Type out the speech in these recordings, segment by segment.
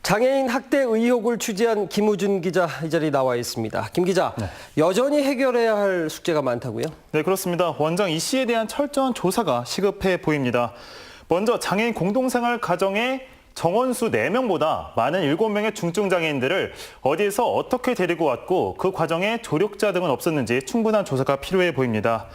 장애인 학대 의혹을 취재한 김우준 기자 이 자리에 나와 있습니다. 김 기자, 네. 여전히 해결해야 할 숙제가 많다고요? 네, 그렇습니다. 원장 이 씨에 대한 철저한 조사가 시급해 보입니다. 먼저 장애인 공동생활 가정의 정원수 4명보다 많은 7명의 중증 장애인들을 어디에서 어떻게 데리고 왔고 그 과정에 조력자 등은 없었는지 충분한 조사가 필요해 보입니다.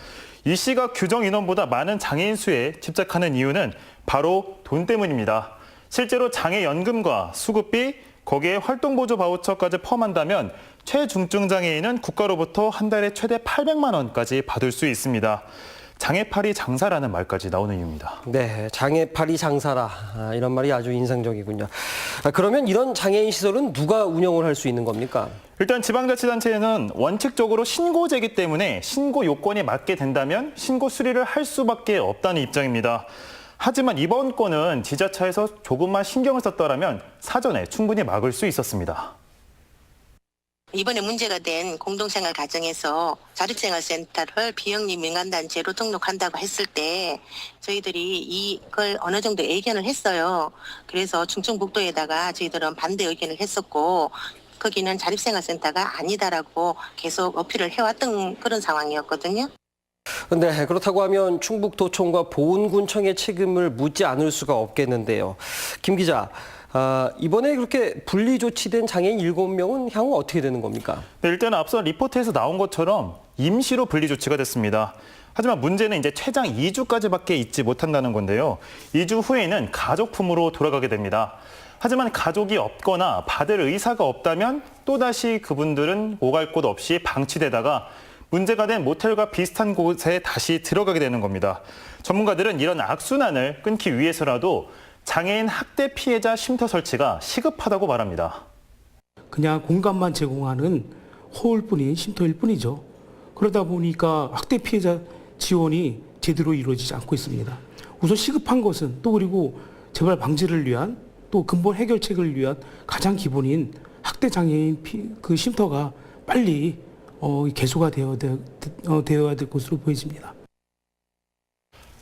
이 씨가 규정 인원보다 많은 장애인 수에 집착하는 이유는 바로 돈 때문입니다. 실제로 장애연금과 수급비, 거기에 활동보조 바우처까지 포함한다면 최중증 장애인은 국가로부터 한 달에 최대 800만 원까지 받을 수 있습니다. 장애팔이 장사라는 말까지 나오는 이유입니다. 네, 장애팔이 장사라. 이런 말이 아주 인상적이군요. 그러면 이런 장애인 시설은 누가 운영을 할 수 있는 겁니까? 일단 지방자치단체는 원칙적으로 신고제이기 때문에 신고 요건에 맞게 된다면 신고 수리를 할 수밖에 없다는 입장입니다. 하지만 이번 건은 지자체에서 조금만 신경을 썼더라면 사전에 충분히 막을 수 있었습니다. 이번에 문제가 된 공동생활 가정에서 자립생활센터를 비영리 민간단체로 등록한다고 했을 때 저희들이 이걸 어느 정도 예견을 했어요. 그래서 충청북도에다가 저희들은 반대 의견을 했었고 거기는 자립생활센터가 아니다라고 계속 어필을 해왔던 그런 상황이었거든요. 네, 그렇다고 하면 충북도청과 보훈군청의 책임을 묻지 않을 수가 없겠는데요. 김 기자, 이번에 그렇게 분리 조치된 장애인 7명은 향후 어떻게 되는 겁니까? 네, 일단 앞서 리포트에서 나온 것처럼 임시로 분리 조치가 됐습니다. 하지만 문제는 이제 최장 2주까지밖에 있지 못한다는 건데요. 2주 후에는 가족품으로 돌아가게 됩니다. 하지만 가족이 없거나 받을 의사가 없다면 또다시 그분들은 오갈 곳 없이 방치되다가 문제가 된 모텔과 비슷한 곳에 다시 들어가게 되는 겁니다. 전문가들은 이런 악순환을 끊기 위해서라도 장애인 학대 피해자 쉼터 설치가 시급하다고 말합니다. 그냥 공간만 제공하는 허울뿐인 쉼터일 뿐이죠. 그러다 보니까 학대 피해자 지원이 제대로 이루어지지 않고 있습니다. 우선 시급한 것은 또 그리고 재발 방지를 위한 또 근본 해결책을 위한 가장 기본인 학대 장애인 그 쉼터가 빨리 개소가 되어야 될 것으로 보여집니다.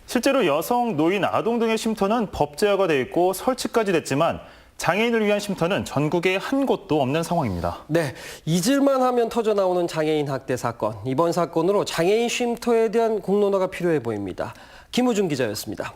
실제로 여성, 노인, 아동 등의 쉼터는 법제화가 돼 있고 설치까지 됐지만 장애인을 위한 쉼터는 전국에 한 곳도 없는 상황입니다. 네, 잊을만 하면 터져나오는 장애인 학대 사건. 이번 사건으로 장애인 쉼터에 대한 공론화가 필요해 보입니다. 김우준 기자였습니다.